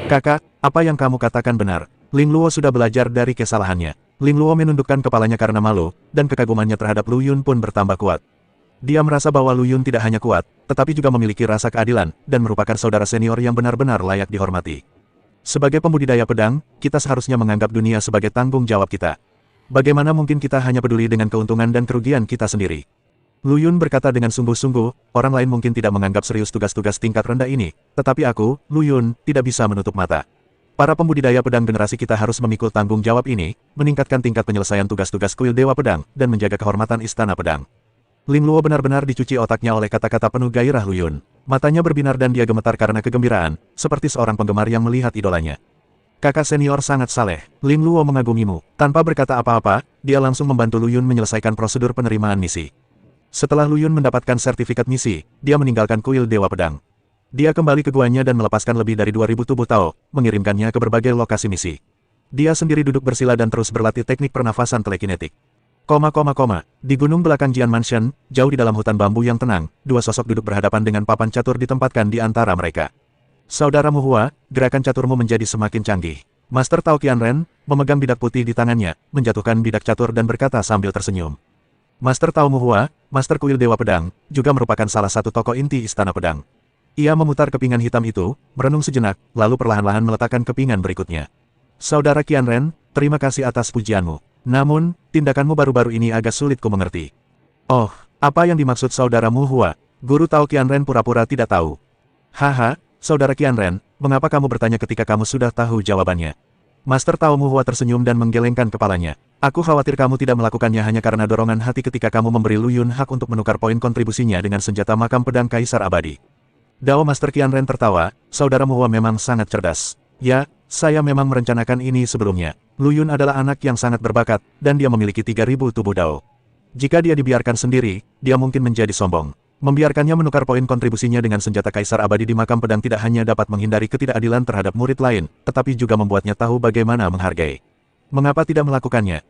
Kakak, apa yang kamu katakan benar. Ling Luo sudah belajar dari kesalahannya. Ling Luo menundukkan kepalanya karena malu, dan kekagumannya terhadap Lu Yun pun bertambah kuat. Dia merasa bahwa Lu Yun tidak hanya kuat, tetapi juga memiliki rasa keadilan, dan merupakan saudara senior yang benar-benar layak dihormati. Sebagai pembudidaya pedang, kita seharusnya menganggap dunia sebagai tanggung jawab kita. Bagaimana mungkin kita hanya peduli dengan keuntungan dan kerugian kita sendiri? Lu Yun berkata dengan sungguh-sungguh, orang lain mungkin tidak menganggap serius tugas-tugas tingkat rendah ini, tetapi aku, Lu Yun, tidak bisa menutup mata. Para pembudidaya pedang generasi kita harus memikul tanggung jawab ini, meningkatkan tingkat penyelesaian tugas-tugas kuil Dewa Pedang, dan menjaga kehormatan Istana Pedang. Ling Luo benar-benar dicuci otaknya oleh kata-kata penuh gairah Lu Yun. Matanya berbinar dan dia gemetar karena kegembiraan, seperti seorang penggemar yang melihat idolanya. Kakak senior sangat saleh, Ling Luo mengagumimu. Tanpa berkata apa-apa, dia langsung membantu Lu Yun menyelesaikan prosedur penerimaan misi. Setelah Lu Yun mendapatkan sertifikat misi, dia meninggalkan kuil Dewa Pedang. Dia kembali ke guanya dan melepaskan lebih dari 2000 tubuh Tao, mengirimkannya ke berbagai lokasi misi. Dia sendiri duduk bersila dan terus berlatih teknik pernafasan telekinetik. Di gunung belakang Jian Mansion, jauh di dalam hutan bambu yang tenang, dua sosok duduk berhadapan dengan papan catur ditempatkan di antara mereka. Saudaramu Hua, gerakan caturmu menjadi semakin canggih. Master Tao Qianren, memegang bidak putih di tangannya, menjatuhkan bidak catur dan berkata sambil tersenyum. Master Tao Muhua, Master Kuil Dewa Pedang, juga merupakan salah satu tokoh inti Istana Pedang. Ia memutar kepingan hitam itu, merenung sejenak, lalu perlahan-lahan meletakkan kepingan berikutnya. Saudara Qianren, terima kasih atas pujianmu. Namun, tindakanmu baru-baru ini agak sulit ku mengerti. Oh, apa yang dimaksud saudara Muhua? Guru Tao Qianren pura-pura tidak tahu. Haha, saudara Qianren, mengapa kamu bertanya ketika kamu sudah tahu jawabannya? Master Tao Muhua tersenyum dan menggelengkan kepalanya. Aku khawatir kamu tidak melakukannya hanya karena dorongan hati ketika kamu memberi Lu Yun hak untuk menukar poin kontribusinya dengan senjata makam pedang Kaisar Abadi. Dao Master Qianren tertawa, saudara Muhua memang sangat cerdas. Ya, saya memang merencanakan ini sebelumnya. Lu Yun adalah anak yang sangat berbakat, dan dia memiliki 3000 tubuh Dao. Jika dia dibiarkan sendiri, dia mungkin menjadi sombong. Membiarkannya menukar poin kontribusinya dengan senjata Kaisar Abadi di makam pedang tidak hanya dapat menghindari ketidakadilan terhadap murid lain, tetapi juga membuatnya tahu bagaimana menghargai. Mengapa tidak melakukannya?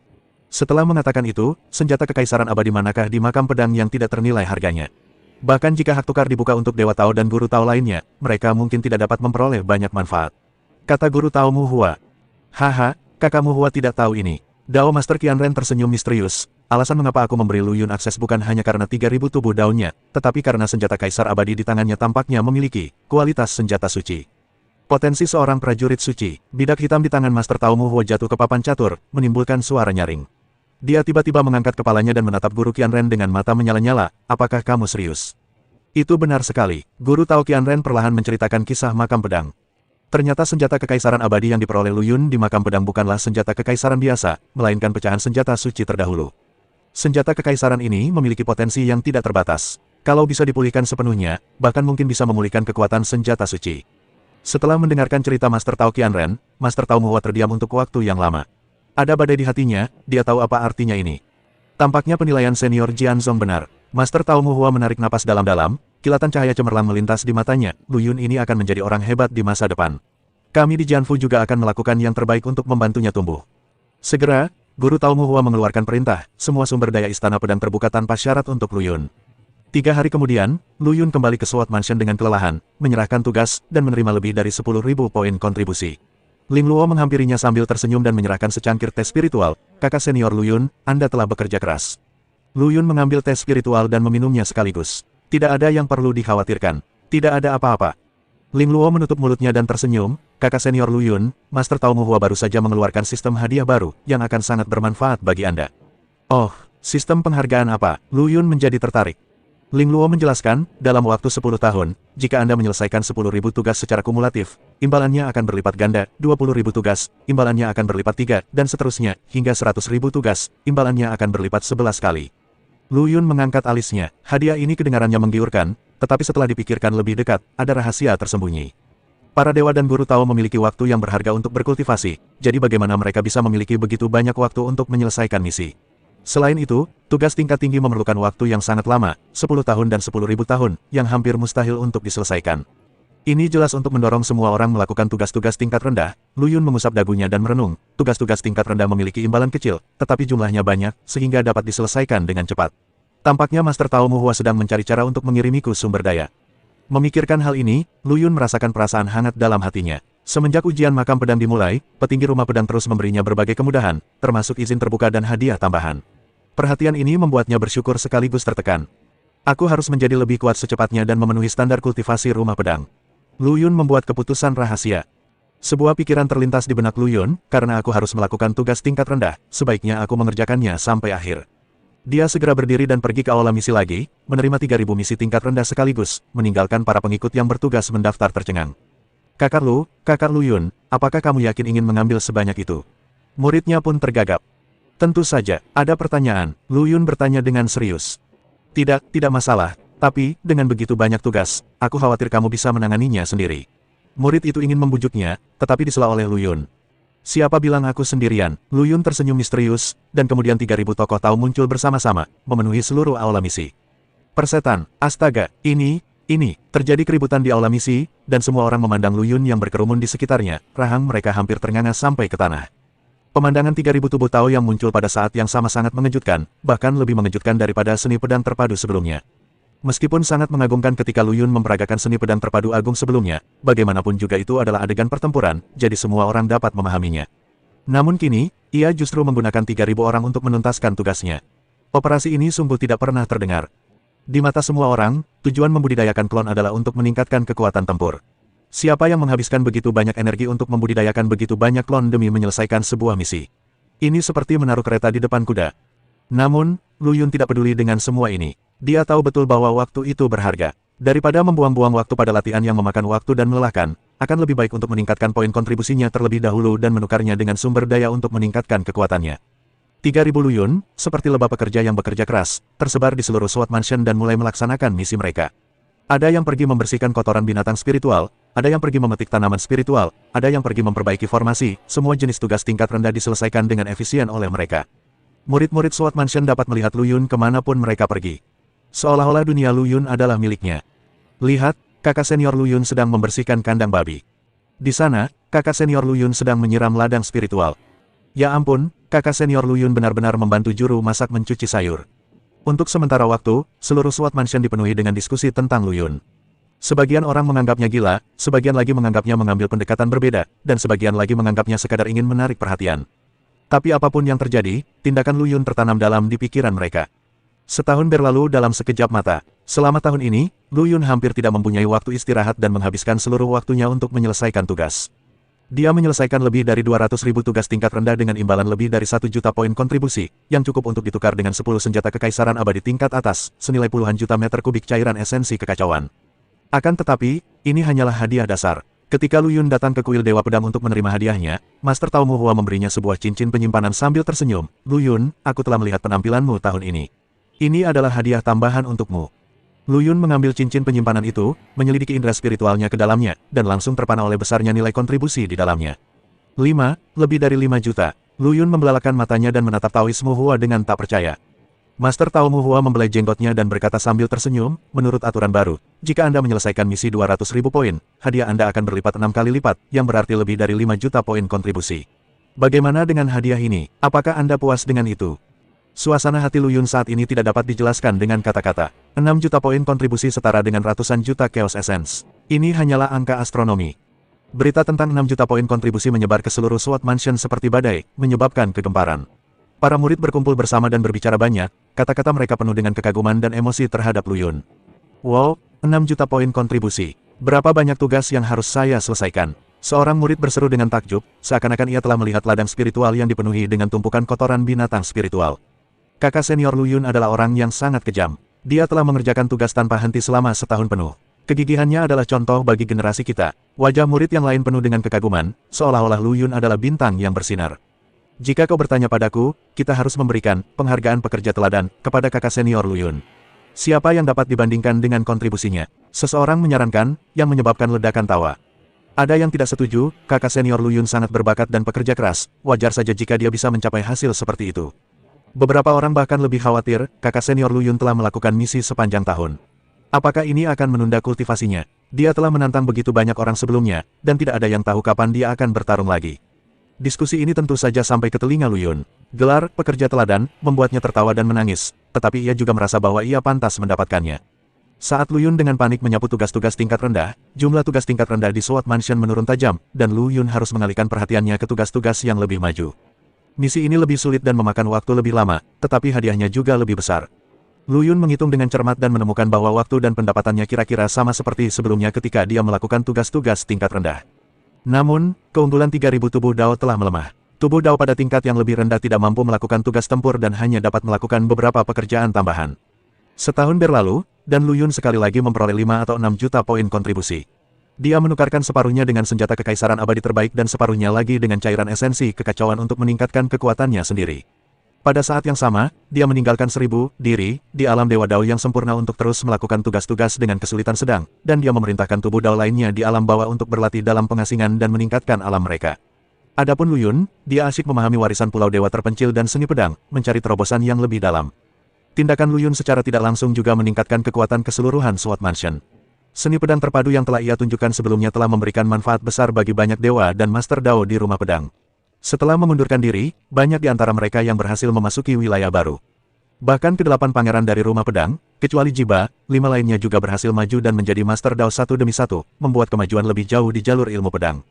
Setelah mengatakan itu, senjata kekaisaran abadi manakah di makam pedang yang tidak ternilai harganya? Bahkan jika hak tukar dibuka untuk Dewa Tao dan Guru Tao lainnya, mereka mungkin tidak dapat memperoleh banyak manfaat. Kata Guru Tao Muhua. Haha, kakak Muhua tidak tahu ini. Dao Master Qianren tersenyum misterius. Alasan mengapa aku memberi Lu Yun akses bukan hanya karena 3000 tubuh daunnya, tetapi karena senjata Kaisar Abadi di tangannya tampaknya memiliki kualitas senjata suci. Potensi seorang prajurit suci, bidak hitam di tangan Master Tao Muhua jatuh ke papan catur, menimbulkan suara nyaring. Dia tiba-tiba mengangkat kepalanya dan menatap Guru Qianren dengan mata menyala-nyala, apakah kamu serius? Itu benar sekali, Guru Tao Qianren perlahan menceritakan kisah makam pedang. Ternyata senjata kekaisaran abadi yang diperoleh Lu Yun di makam pedang bukanlah senjata kekaisaran biasa, melainkan pecahan senjata suci terdahulu. Senjata kekaisaran ini memiliki potensi yang tidak terbatas. Kalau bisa dipulihkan sepenuhnya, bahkan mungkin bisa memulihkan kekuatan senjata suci. Setelah mendengarkan cerita Master Tao Qianren, Master Tao Muhua terdiam untuk waktu yang lama. Ada badai di hatinya, dia tahu apa artinya ini. Tampaknya penilaian senior Jian Zong benar. Master Tao Muhua menarik napas dalam-dalam, kilatan cahaya cemerlang melintas di matanya, Lu Yun ini akan menjadi orang hebat di masa depan. Kami di Jianfu juga akan melakukan yang terbaik untuk membantunya tumbuh. Segera, Guru Tao Muhua mengeluarkan perintah, semua sumber daya Istana Pedang terbuka tanpa syarat untuk Lu Yun. 3 hari kemudian, Lu Yun kembali ke Sword Mansion dengan kelelahan, menyerahkan tugas, dan menerima lebih dari 10.000 poin kontribusi. Ling Luo menghampirinya sambil tersenyum dan menyerahkan secangkir teh spiritual. Kakak senior Lu Yun, Anda telah bekerja keras. Lu Yun mengambil teh spiritual dan meminumnya sekaligus. Tidak ada yang perlu dikhawatirkan. Tidak ada apa-apa. Ling Luo menutup mulutnya dan tersenyum. Kakak senior Lu Yun, Master Tao Muhua baru saja mengeluarkan sistem hadiah baru, yang akan sangat bermanfaat bagi Anda. Oh, sistem penghargaan apa? Lu Yun menjadi tertarik. Ling Luo menjelaskan, dalam waktu 10 tahun, jika Anda menyelesaikan 10.000 tugas secara kumulatif, imbalannya akan berlipat ganda, 20.000 tugas, imbalannya akan berlipat 3, dan seterusnya, hingga 100.000 tugas, imbalannya akan berlipat 11 kali. Lu Yun mengangkat alisnya, hadiah ini kedengarannya menggiurkan, tetapi setelah dipikirkan lebih dekat, ada rahasia tersembunyi. Para dewa dan guru Tao memiliki waktu yang berharga untuk berkultivasi, jadi bagaimana mereka bisa memiliki begitu banyak waktu untuk menyelesaikan misi? Selain itu, tugas tingkat tinggi memerlukan waktu yang sangat lama, 10 tahun dan 10.000 tahun, yang hampir mustahil untuk diselesaikan. Ini jelas untuk mendorong semua orang melakukan tugas-tugas tingkat rendah. Lu Yun mengusap dagunya dan merenung, tugas-tugas tingkat rendah memiliki imbalan kecil, tetapi jumlahnya banyak, sehingga dapat diselesaikan dengan cepat. Tampaknya Master Tao Muhua sedang mencari cara untuk mengirimiku sumber daya. Memikirkan hal ini, Lu Yun merasakan perasaan hangat dalam hatinya. Semenjak ujian makam pedang dimulai, petinggi rumah pedang terus memberinya berbagai kemudahan, termasuk izin terbuka dan hadiah tambahan. Perhatian ini membuatnya bersyukur sekaligus tertekan. Aku harus menjadi lebih kuat secepatnya dan memenuhi standar kultivasi rumah pedang. Lu Yun membuat keputusan rahasia. Sebuah pikiran terlintas di benak Lu Yun, karena aku harus melakukan tugas tingkat rendah, sebaiknya aku mengerjakannya sampai akhir. Dia segera berdiri dan pergi ke aula misi lagi, menerima 3.000 misi tingkat rendah sekaligus, meninggalkan para pengikut yang bertugas mendaftar tercengang. Kakak Lu Yun, apakah kamu yakin ingin mengambil sebanyak itu? Muridnya pun tergagap. Tentu saja, ada pertanyaan, Lu Yun bertanya dengan serius. Tidak masalah, tapi, dengan begitu banyak tugas, aku khawatir kamu bisa menanganinya sendiri. Murid itu ingin membujuknya, tetapi disela oleh Lu Yun. Siapa bilang aku sendirian? Lu Yun tersenyum misterius, dan kemudian 3.000 tokoh tahu muncul bersama-sama, memenuhi seluruh aula misi. Persetan, astaga, ini, terjadi keributan di aula misi, dan semua orang memandang Lu Yun yang berkerumun di sekitarnya, rahang mereka hampir ternganga sampai ke tanah. Pemandangan 3.000 tubuh Tao yang muncul pada saat yang sama sangat mengejutkan, bahkan lebih mengejutkan daripada seni pedang terpadu sebelumnya. Meskipun sangat mengagumkan ketika Lu Yun memperagakan seni pedang terpadu agung sebelumnya, bagaimanapun juga itu adalah adegan pertempuran, jadi semua orang dapat memahaminya. Namun kini, ia justru menggunakan 3.000 orang untuk menuntaskan tugasnya. Operasi ini sungguh tidak pernah terdengar. Di mata semua orang, tujuan membudidayakan klon adalah untuk meningkatkan kekuatan tempur. Siapa yang menghabiskan begitu banyak energi untuk membudidayakan begitu banyak klon demi menyelesaikan sebuah misi? Ini seperti menaruh kereta di depan kuda. Namun, Lu Yun tidak peduli dengan semua ini. Dia tahu betul bahwa waktu itu berharga. Daripada membuang-buang waktu pada latihan yang memakan waktu dan melelahkan, akan lebih baik untuk meningkatkan poin kontribusinya terlebih dahulu dan menukarnya dengan sumber daya untuk meningkatkan kekuatannya. 3.000 Lu Yun, seperti lebah pekerja yang bekerja keras, tersebar di seluruh SWAT Mansion dan mulai melaksanakan misi mereka. Ada yang pergi membersihkan kotoran binatang spiritual, ada yang pergi memetik tanaman spiritual, ada yang pergi memperbaiki formasi, semua jenis tugas tingkat rendah diselesaikan dengan efisien oleh mereka. Murid-murid SWAT Mansion dapat melihat Lu Yun kemanapun mereka pergi. Seolah-olah dunia Lu Yun adalah miliknya. Lihat, kakak senior Lu Yun sedang membersihkan kandang babi. Di sana, kakak senior Lu Yun sedang menyiram ladang spiritual. Ya ampun, kakak senior Lu Yun benar-benar membantu juru masak mencuci sayur. Untuk sementara waktu, seluruh SWAT Mansion dipenuhi dengan diskusi tentang Lu Yun. Sebagian orang menganggapnya gila, sebagian lagi menganggapnya mengambil pendekatan berbeda, dan sebagian lagi menganggapnya sekadar ingin menarik perhatian. Tapi apapun yang terjadi, tindakan Lu Yun tertanam dalam di pikiran mereka. Setahun berlalu dalam sekejap mata. Selama tahun ini, Lu Yun hampir tidak mempunyai waktu istirahat dan menghabiskan seluruh waktunya untuk menyelesaikan tugas. Dia menyelesaikan lebih dari 200.000 tugas tingkat rendah dengan imbalan lebih dari 1 juta poin kontribusi, yang cukup untuk ditukar dengan 10 senjata kekaisaran abadi tingkat atas, senilai puluhan juta meter kubik cairan esensi kekacauan. Akan tetapi, ini hanyalah hadiah dasar. Ketika Lu Yun datang ke kuil Dewa Pedang untuk menerima hadiahnya, Master Tao Mu Hua memberinya sebuah cincin penyimpanan sambil tersenyum. Lu Yun, aku telah melihat penampilanmu tahun ini. Ini adalah hadiah tambahan untukmu. Lu Yun mengambil cincin penyimpanan itu, menyelidiki indera spiritualnya ke dalamnya, dan langsung terpana oleh besarnya nilai kontribusi di dalamnya. 5, lebih dari 5 juta. Lu Yun membelalakan matanya dan menatap Taois Mu Hua dengan tak percaya. Master Tao Mu Hua membelai jenggotnya dan berkata sambil tersenyum, menurut aturan baru, jika Anda menyelesaikan misi 200.000 poin, hadiah Anda akan berlipat 6 kali lipat, yang berarti lebih dari 5 juta poin kontribusi. Bagaimana dengan hadiah ini? Apakah Anda puas dengan itu? Suasana hati Lu Yun saat ini tidak dapat dijelaskan dengan kata-kata. 6 juta poin kontribusi setara dengan ratusan juta Chaos Essence. Ini hanyalah angka astronomi. Berita tentang 6 juta poin kontribusi menyebar ke seluruh SWAT Mansion seperti badai, menyebabkan kegemparan. Para murid berkumpul bersama dan berbicara banyak, kata-kata mereka penuh dengan kekaguman dan emosi terhadap Lu Yun. Wow, 6 juta poin kontribusi. Berapa banyak tugas yang harus saya selesaikan? Seorang murid berseru dengan takjub, seakan-akan ia telah melihat ladang spiritual yang dipenuhi dengan tumpukan kotoran binatang spiritual. Kakak senior Lu Yun adalah orang yang sangat kejam. Dia telah mengerjakan tugas tanpa henti selama setahun penuh. Kegigihannya adalah contoh bagi generasi kita. Wajah murid yang lain penuh dengan kekaguman, seolah-olah Lu Yun adalah bintang yang bersinar. Jika kau bertanya padaku, kita harus memberikan penghargaan pekerja teladan kepada kakak senior Lu Yun. Siapa yang dapat dibandingkan dengan kontribusinya? Seseorang menyarankan, yang menyebabkan ledakan tawa. Ada yang tidak setuju, kakak senior Lu Yun sangat berbakat dan pekerja keras, wajar saja jika dia bisa mencapai hasil seperti itu. Beberapa orang bahkan lebih khawatir, kakak senior Lu Yun telah melakukan misi sepanjang tahun. Apakah ini akan menunda kultivasinya? Dia telah menantang begitu banyak orang sebelumnya, dan tidak ada yang tahu kapan dia akan bertarung lagi. Diskusi ini tentu saja sampai ke telinga Lu Yun. Gelar pekerja teladan membuatnya tertawa dan menangis, tetapi ia juga merasa bahwa ia pantas mendapatkannya. Saat Lu Yun dengan panik menyapu tugas-tugas tingkat rendah, jumlah tugas tingkat rendah di SWORD Mansion menurun tajam, dan Lu Yun harus mengalihkan perhatiannya ke tugas-tugas yang lebih maju. Misi ini lebih sulit dan memakan waktu lebih lama, tetapi hadiahnya juga lebih besar. Lu Yun menghitung dengan cermat dan menemukan bahwa waktu dan pendapatannya kira-kira sama seperti sebelumnya ketika dia melakukan tugas-tugas tingkat rendah. Namun, keunggulan 3000 tubuh Dao telah melemah. Tubuh Dao pada tingkat yang lebih rendah tidak mampu melakukan tugas tempur dan hanya dapat melakukan beberapa pekerjaan tambahan. Setahun berlalu, dan Lu Yun sekali lagi memperoleh 5 atau 6 juta poin kontribusi. Dia menukarkan separuhnya dengan senjata kekaisaran abadi terbaik dan separuhnya lagi dengan cairan esensi kekacauan untuk meningkatkan kekuatannya sendiri. Pada saat yang sama, dia meninggalkan 1000 diri di alam Dewa Dao yang sempurna untuk terus melakukan tugas-tugas dengan kesulitan sedang, dan dia memerintahkan tubuh Dao lainnya di alam bawah untuk berlatih dalam pengasingan dan meningkatkan alam mereka. Adapun Lu Yun, dia asyik memahami warisan Pulau Dewa terpencil dan seni pedang, mencari terobosan yang lebih dalam. Tindakan Lu Yun secara tidak langsung juga meningkatkan kekuatan keseluruhan SWORD Mansion. Seni pedang terpadu yang telah ia tunjukkan sebelumnya telah memberikan manfaat besar bagi banyak dewa dan Master Dao di rumah pedang. Setelah memundurkan diri, banyak di antara mereka yang berhasil memasuki wilayah baru. Bahkan ke-8 pangeran dari rumah pedang, kecuali Jiba, 5 lainnya juga berhasil maju dan menjadi Master Dao satu demi satu, membuat kemajuan lebih jauh di jalur ilmu pedang.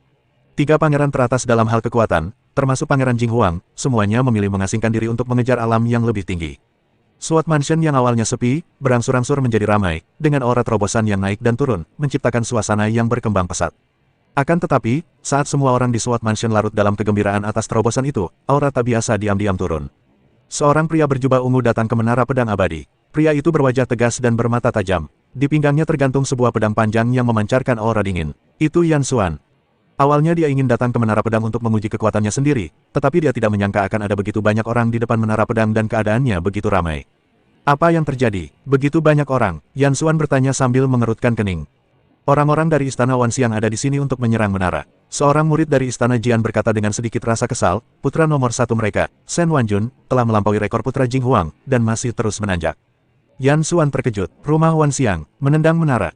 3 pangeran teratas dalam hal kekuatan, termasuk Pangeran Jing Huang, semuanya memilih mengasingkan diri untuk mengejar alam yang lebih tinggi. SWORD Mansion yang awalnya sepi, berangsur-angsur menjadi ramai, dengan aura terobosan yang naik dan turun, menciptakan suasana yang berkembang pesat. Akan tetapi, saat semua orang di SWORD Mansion larut dalam kegembiraan atas terobosan itu, aura tak biasa diam-diam turun. Seorang pria berjubah ungu datang ke menara pedang abadi. Pria itu berwajah tegas dan bermata tajam. Di pinggangnya tergantung sebuah pedang panjang yang memancarkan aura dingin. Itu Yan Xuan. Awalnya dia ingin datang ke menara pedang untuk menguji kekuatannya sendiri, tetapi dia tidak menyangka akan ada begitu banyak orang di depan menara pedang dan keadaannya begitu ramai. Apa yang terjadi? Begitu banyak orang, Yan Xuan bertanya sambil mengerutkan kening. Orang-orang dari Istana Wanxiang ada di sini untuk menyerang menara. Seorang murid dari Istana Jian berkata dengan sedikit rasa kesal, putra nomor 1 mereka, Shen Wanjun, telah melampaui rekor putra Jing Huang, dan masih terus menanjak. Yan Xuan terkejut, rumah Wanxiang, menendang menara.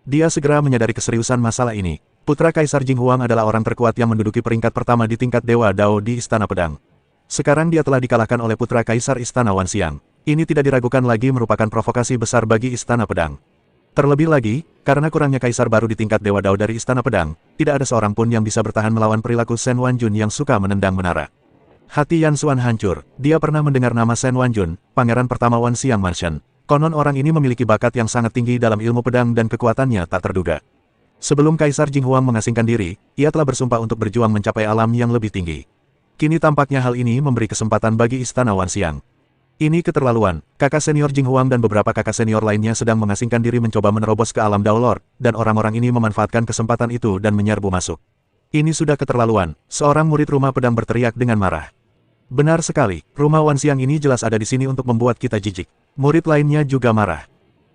Dia segera menyadari keseriusan masalah ini. Putra Kaisar Jing Huang adalah orang terkuat yang menduduki peringkat pertama di tingkat Dewa Dao di Istana Pedang. Sekarang dia telah dikalahkan oleh putra Kaisar Istana Wanxiang. Ini tidak diragukan lagi merupakan provokasi besar bagi Istana Pedang. Terlebih lagi, karena kurangnya Kaisar baru di tingkat Dewa Dao dari Istana Pedang, tidak ada seorang pun yang bisa bertahan melawan perilaku Shen Wanjun yang suka menendang menara. Hati Yan Xuan hancur, dia pernah mendengar nama Shen Wanjun, pangeran pertama Wanxiang Mansion. Konon orang ini memiliki bakat yang sangat tinggi dalam ilmu pedang dan kekuatannya tak terduga. Sebelum Kaisar Jing Huang mengasingkan diri, ia telah bersumpah untuk berjuang mencapai alam yang lebih tinggi. Kini tampaknya hal ini memberi kesempatan bagi Istana Wanxiang. Ini keterlaluan, kakak senior Jing Huang dan beberapa kakak senior lainnya sedang mengasingkan diri mencoba menerobos ke alam Dao Lord, dan orang-orang ini memanfaatkan kesempatan itu dan menyerbu masuk. Ini sudah keterlaluan, seorang murid rumah pedang berteriak dengan marah. Benar sekali, rumah Wanxiang ini jelas ada di sini untuk membuat kita jijik. Murid lainnya juga marah.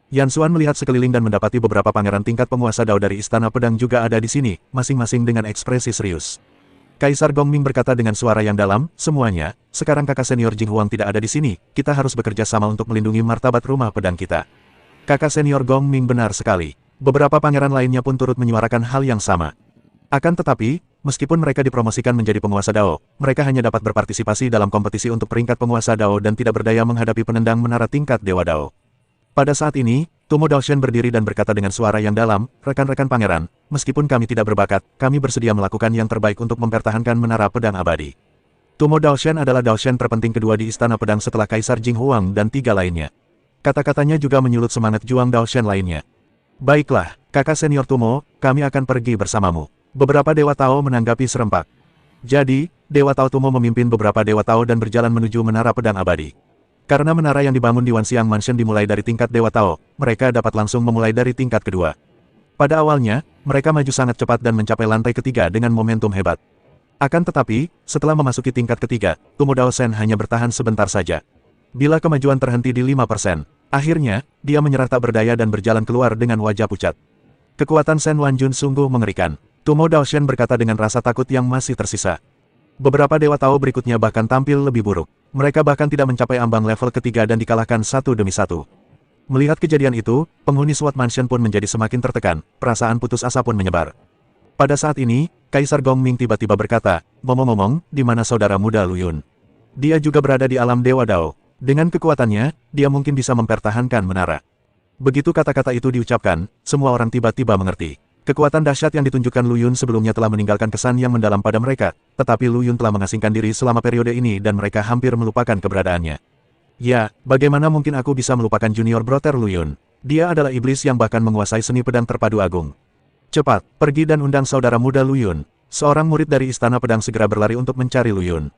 Yan Xuan melihat sekeliling dan mendapati beberapa pangeran tingkat penguasa Dao dari Istana Pedang juga ada di sini, masing-masing dengan ekspresi serius. Kaisar Gongming berkata dengan suara yang dalam, semuanya, sekarang kakak senior Jing Huang tidak ada di sini, kita harus bekerja sama untuk melindungi martabat rumah pedang kita. Kakak senior Gongming benar sekali. Beberapa pangeran lainnya pun turut menyuarakan hal yang sama. Akan tetapi, meskipun mereka dipromosikan menjadi penguasa Dao, mereka hanya dapat berpartisipasi dalam kompetisi untuk peringkat penguasa Dao dan tidak berdaya menghadapi penendang menara tingkat Dewa Dao. Pada saat ini, Tumo Daoshen berdiri dan berkata dengan suara yang dalam, rekan-rekan pangeran, meskipun kami tidak berbakat, kami bersedia melakukan yang terbaik untuk mempertahankan menara pedang abadi. Tumo Daoshen adalah Daoshen terpenting kedua di Istana Pedang setelah Kaisar Jing Huang dan 3 lainnya. Kata-katanya juga menyulut semangat juang Daoshen lainnya. Baiklah, kakak senior Tumo, kami akan pergi bersamamu. Beberapa Dewa Tao menanggapi serempak. Jadi, Dewa Tao Tumo memimpin beberapa Dewa Tao dan berjalan menuju menara pedang abadi. Karena menara yang dibangun di Wanxiang Mansion dimulai dari tingkat Dewa Tao, mereka dapat langsung memulai dari tingkat kedua. Pada awalnya, mereka maju sangat cepat dan mencapai lantai ketiga dengan momentum hebat. Akan tetapi, setelah memasuki tingkat ketiga, Tumo Daoshen hanya bertahan sebentar saja. Bila kemajuan terhenti di 5%, akhirnya, dia menyerah tak berdaya dan berjalan keluar dengan wajah pucat. Kekuatan Shen Wanjun sungguh mengerikan. Tumo Daoshen berkata dengan rasa takut yang masih tersisa. Beberapa Dewa Tao berikutnya bahkan tampil lebih buruk. Mereka bahkan tidak mencapai ambang level ketiga dan dikalahkan satu demi satu. Melihat kejadian itu, penghuni SWORD Mansion pun menjadi semakin tertekan, perasaan putus asa pun menyebar. Pada saat ini, Kaisar Gongming tiba-tiba berkata, ngomong-ngomong, di mana saudara muda Lu Yun? Dia juga berada di alam Dewa Dao. Dengan kekuatannya, dia mungkin bisa mempertahankan menara. Begitu kata-kata itu diucapkan, semua orang tiba-tiba mengerti. Kekuatan dahsyat yang ditunjukkan Lu Yun sebelumnya telah meninggalkan kesan yang mendalam pada mereka, tetapi Lu Yun telah mengasingkan diri selama periode ini dan mereka hampir melupakan keberadaannya. Ya, bagaimana mungkin aku bisa melupakan junior brother Lu Yun? Dia adalah iblis yang bahkan menguasai seni pedang terpadu agung. Cepat, pergi dan undang saudara muda Lu Yun. Seorang murid dari Istana Pedang segera berlari untuk mencari Lu Yun.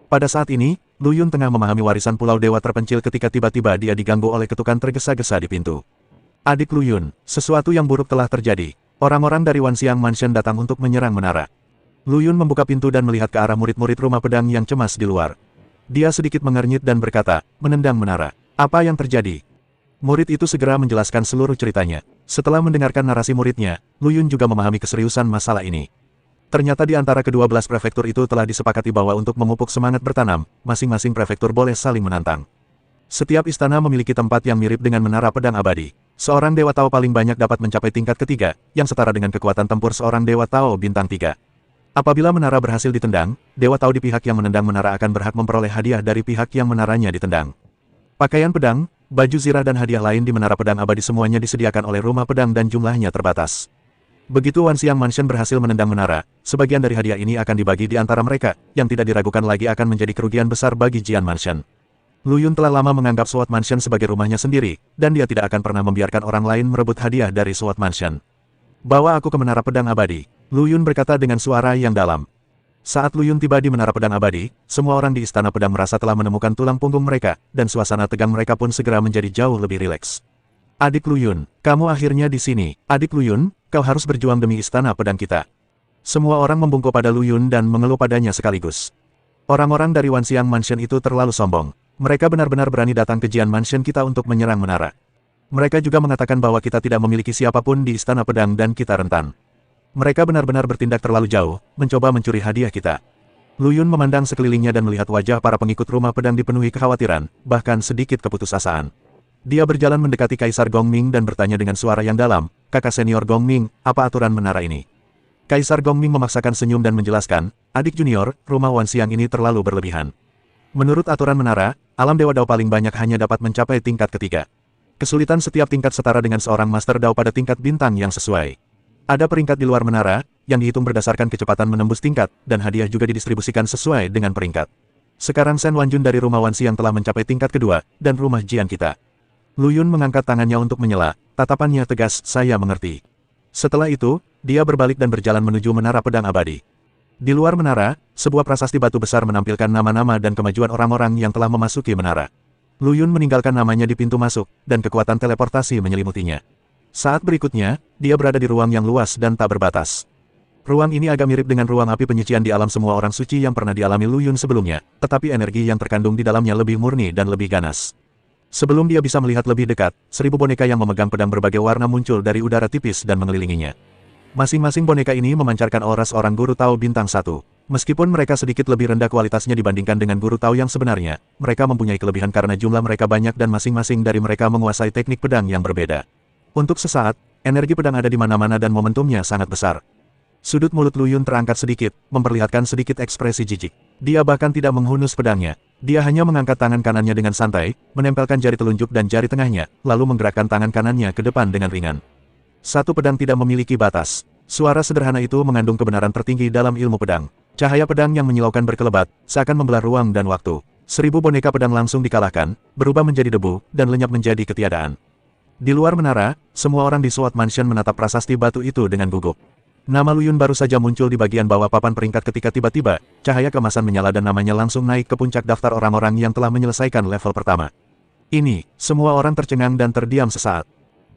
Pada saat ini, Lu Yun tengah memahami warisan Pulau Dewa terpencil ketika tiba-tiba dia diganggu oleh ketukan tergesa-gesa di pintu. Adik Lu Yun, sesuatu yang buruk telah terjadi. Orang-orang dari Wanxiang Mansion datang untuk menyerang menara. Lu Yun membuka pintu dan melihat ke arah murid-murid rumah pedang yang cemas di luar. Dia sedikit mengernyit dan berkata, menendang menara. Apa yang terjadi? Murid itu segera menjelaskan seluruh ceritanya. Setelah mendengarkan narasi muridnya, Lu Yun juga memahami keseriusan masalah ini. Ternyata di antara kedua belas prefektur itu telah disepakati bahwa untuk memupuk semangat bertanam, masing-masing prefektur boleh saling menantang. Setiap istana memiliki tempat yang mirip dengan menara pedang abadi. Seorang Dewa Tao paling banyak dapat mencapai tingkat ketiga, yang setara dengan kekuatan tempur seorang Dewa Tao bintang 3. Apabila menara berhasil ditendang, Dewa Tao di pihak yang menendang menara akan berhak memperoleh hadiah dari pihak yang menaranya ditendang. Pakaian pedang, baju zirah dan hadiah lain di menara pedang abadi semuanya disediakan oleh rumah pedang dan jumlahnya terbatas. Begitu Wanxiang Mansion berhasil menendang menara, sebagian dari hadiah ini akan dibagi di antara mereka, yang tidak diragukan lagi akan menjadi kerugian besar bagi Jian Mansion. Lu Yun telah lama menganggap Sword Mansion sebagai rumahnya sendiri, dan dia tidak akan pernah membiarkan orang lain merebut hadiah dari Sword Mansion. Bawa aku ke menara pedang abadi, Lu Yun berkata dengan suara yang dalam. Saat Lu Yun tiba di menara pedang abadi, semua orang di istana pedang merasa telah menemukan tulang punggung mereka, dan suasana tegang mereka pun segera menjadi jauh lebih rileks. Adik Lu Yun, kamu akhirnya di sini. Adik Lu Yun, kau harus berjuang demi istana pedang kita. Semua orang membungkuk pada Lu Yun dan mengeluh padanya sekaligus. Orang-orang dari Wanxiang Mansion itu terlalu sombong. Mereka benar-benar berani datang ke Jian Mansion kita untuk menyerang menara. Mereka juga mengatakan bahwa kita tidak memiliki siapapun di istana pedang dan kita rentan. Mereka benar-benar bertindak terlalu jauh, mencoba mencuri hadiah kita. Lu Yun memandang sekelilingnya dan melihat wajah para pengikut rumah pedang dipenuhi kekhawatiran, bahkan sedikit keputusasaan. Dia berjalan mendekati Kaisar Gongming dan bertanya dengan suara yang dalam, kakak senior Gongming, apa aturan menara ini? Kaisar Gongming memaksakan senyum dan menjelaskan, adik junior, rumah Wanxiang ini terlalu berlebihan. Menurut aturan menara, alam Dewa Dao paling banyak hanya dapat mencapai tingkat ketiga. Kesulitan setiap tingkat setara dengan seorang Master Dao pada tingkat bintang yang sesuai. Ada peringkat di luar menara, yang dihitung berdasarkan kecepatan menembus tingkat, dan hadiah juga didistribusikan sesuai dengan peringkat. Sekarang Shen Wanjun dari rumah Wanxiang telah mencapai tingkat kedua, dan rumah Jian kita. Lu Yun mengangkat tangannya untuk menyela, tatapannya tegas, saya mengerti. Setelah itu, dia berbalik dan berjalan menuju menara pedang abadi. Di luar menara, sebuah prasasti batu besar menampilkan nama-nama dan kemajuan orang-orang yang telah memasuki menara. Lu Yun meninggalkan namanya di pintu masuk, dan kekuatan teleportasi menyelimutinya. Saat berikutnya, dia berada di ruang yang luas dan tak berbatas. Ruang ini agak mirip dengan ruang api penyucian di alam semua orang suci yang pernah dialami Lu Yun sebelumnya, tetapi energi yang terkandung di dalamnya lebih murni dan lebih ganas. Sebelum dia bisa melihat lebih dekat, 1000 boneka yang memegang pedang berbagai warna muncul dari udara tipis dan mengelilinginya. Masing-masing boneka ini memancarkan aura seorang guru Tao bintang 1. Meskipun mereka sedikit lebih rendah kualitasnya dibandingkan dengan guru Tao yang sebenarnya, mereka mempunyai kelebihan karena jumlah mereka banyak dan masing-masing dari mereka menguasai teknik pedang yang berbeda. Untuk sesaat, energi pedang ada di mana-mana dan momentumnya sangat besar. Sudut mulut Lu Yun terangkat sedikit, memperlihatkan sedikit ekspresi jijik. Dia bahkan tidak menghunus pedangnya. Dia hanya mengangkat tangan kanannya dengan santai, menempelkan jari telunjuk dan jari tengahnya, lalu menggerakkan tangan kanannya ke depan dengan ringan. Satu pedang tidak memiliki batas. Suara sederhana itu mengandung kebenaran tertinggi dalam ilmu pedang. Cahaya pedang yang menyilaukan berkelebat, seakan membelah ruang dan waktu. 1000 boneka pedang langsung dikalahkan, berubah menjadi debu, dan lenyap menjadi ketiadaan. Di luar menara, semua orang di Sword Mansion menatap prasasti batu itu dengan gugup. Nama Lu Yun baru saja muncul di bagian bawah papan peringkat ketika tiba-tiba, cahaya keemasan menyala dan namanya langsung naik ke puncak daftar orang-orang yang telah menyelesaikan level pertama. Ini, semua orang tercengang dan terdiam sesaat.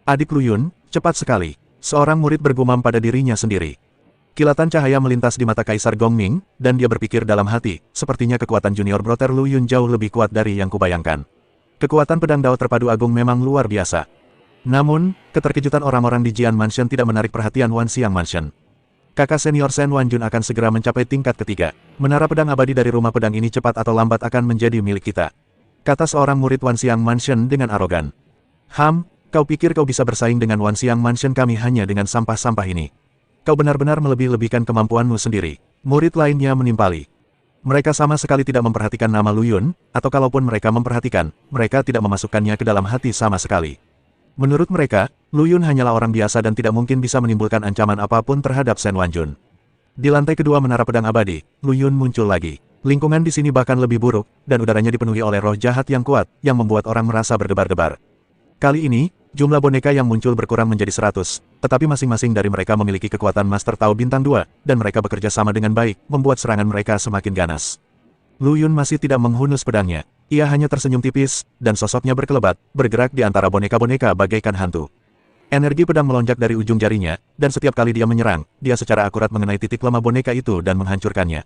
Adik Lu Yun, cepat sekali. Seorang murid bergumam pada dirinya sendiri. Kilatan cahaya melintas di mata Kaisar Gongming, dan dia berpikir dalam hati, sepertinya kekuatan junior brother Lu Yun jauh lebih kuat dari yang kubayangkan. Kekuatan pedang Dao terpadu agung memang luar biasa. Namun, keterkejutan orang-orang di Jian Mansion tidak menarik perhatian Wanxiang Mansion. Kakak senior Shen Wanjun akan segera mencapai tingkat ketiga. Menara pedang abadi dari rumah pedang ini cepat atau lambat akan menjadi milik kita, kata seorang murid Wanxiang Mansion dengan arogan. Kau pikir kau bisa bersaing dengan Wanxiang Mansion kami hanya dengan sampah-sampah ini? Kau benar-benar melebih-lebihkan kemampuanmu sendiri. Murid lainnya menimpali. Mereka sama sekali tidak memperhatikan nama Lu Yun, atau kalaupun mereka memperhatikan, mereka tidak memasukkannya ke dalam hati sama sekali. Menurut mereka, Lu Yun hanyalah orang biasa dan tidak mungkin bisa menimbulkan ancaman apapun terhadap Shen Wanjun. Di lantai kedua menara pedang abadi, Lu Yun muncul lagi. Lingkungan di sini bahkan lebih buruk, dan udaranya dipenuhi oleh roh jahat yang kuat, yang membuat orang merasa berdebar-debar. Kali ini, jumlah boneka yang muncul berkurang menjadi 100, tetapi masing-masing dari mereka memiliki kekuatan Master Tao Bintang 2, dan mereka bekerja sama dengan baik, membuat serangan mereka semakin ganas. Lu Yun masih tidak menghunus pedangnya. Ia hanya tersenyum tipis, dan sosoknya berkelebat, bergerak di antara boneka-boneka bagaikan hantu. Energi pedang melonjak dari ujung jarinya, dan setiap kali dia menyerang, dia secara akurat mengenai titik lemah boneka itu dan menghancurkannya.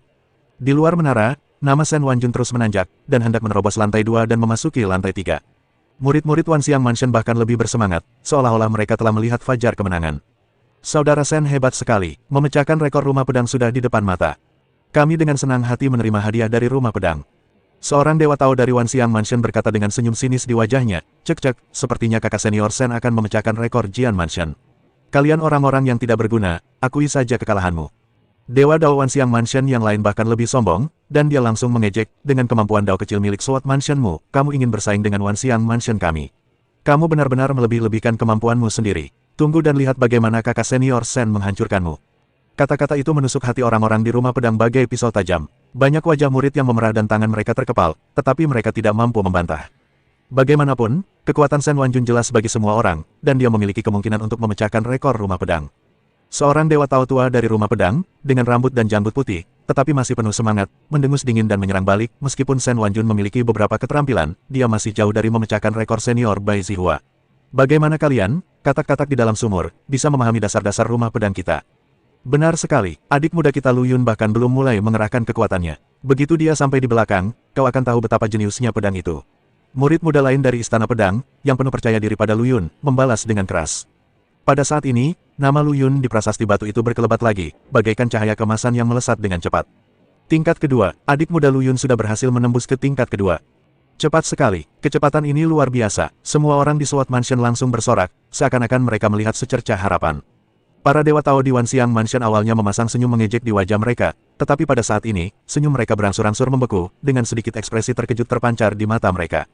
Di luar menara, nama Shen Wanjun terus menanjak, dan hendak menerobos lantai 2 dan memasuki lantai 3. Murid-murid Wanxiang Mansion bahkan lebih bersemangat, seolah-olah mereka telah melihat fajar kemenangan. Saudara Shen hebat sekali, memecahkan rekor rumah pedang sudah di depan mata. Kami dengan senang hati menerima hadiah dari rumah pedang. Seorang dewa Tao dari Wanxiang Mansion berkata dengan senyum sinis di wajahnya, cek-cek, sepertinya kakak senior Shen akan memecahkan rekor Jian Mansion. Kalian orang-orang yang tidak berguna, akui saja kekalahanmu. Dewa Dao Wanxiang Mansion yang lain bahkan lebih sombong, dan dia langsung mengejek, dengan kemampuan Dao kecil milik Sword Mansionmu, kamu ingin bersaing dengan Wanxiang Mansion kami. Kamu benar-benar melebih-lebihkan kemampuanmu sendiri. Tunggu dan lihat bagaimana kakak senior Shen menghancurkanmu. Kata-kata itu menusuk hati orang-orang di rumah pedang bagai pisau tajam. Banyak wajah murid yang memerah dan tangan mereka terkepal, tetapi mereka tidak mampu membantah. Bagaimanapun, kekuatan Shen Wanjun jelas bagi semua orang, dan dia memiliki kemungkinan untuk memecahkan rekor rumah pedang. Seorang dewa Tao tua dari rumah pedang, dengan rambut dan janggut putih, tetapi masih penuh semangat, mendengus dingin dan menyerang balik. Meskipun Shen Wanjun memiliki beberapa keterampilan, dia masih jauh dari memecahkan rekor senior Bai Zihua. Bagaimana kalian, katak-katak di dalam sumur, bisa memahami dasar-dasar rumah pedang kita? Benar sekali, adik muda kita Lu Yun bahkan belum mulai mengerahkan kekuatannya. Begitu dia sampai di belakang, kau akan tahu betapa jeniusnya pedang itu. Murid muda lain dari Istana Pedang, yang penuh percaya diri pada Lu Yun, membalas dengan keras. Pada saat ini, nama Lu Yun di prasasti batu itu berkelebat lagi, bagaikan cahaya kemasan yang melesat dengan cepat. Tingkat kedua, adik muda Lu Yun sudah berhasil menembus ke tingkat kedua. Cepat sekali, kecepatan ini luar biasa. Semua orang di Sword Mansion langsung bersorak, seakan-akan mereka melihat secercah harapan. Para dewa Tao di Wanxiang Mansion awalnya memasang senyum mengejek di wajah mereka, tetapi pada saat ini, senyum mereka berangsur-angsur membeku, dengan sedikit ekspresi terkejut terpancar di mata mereka.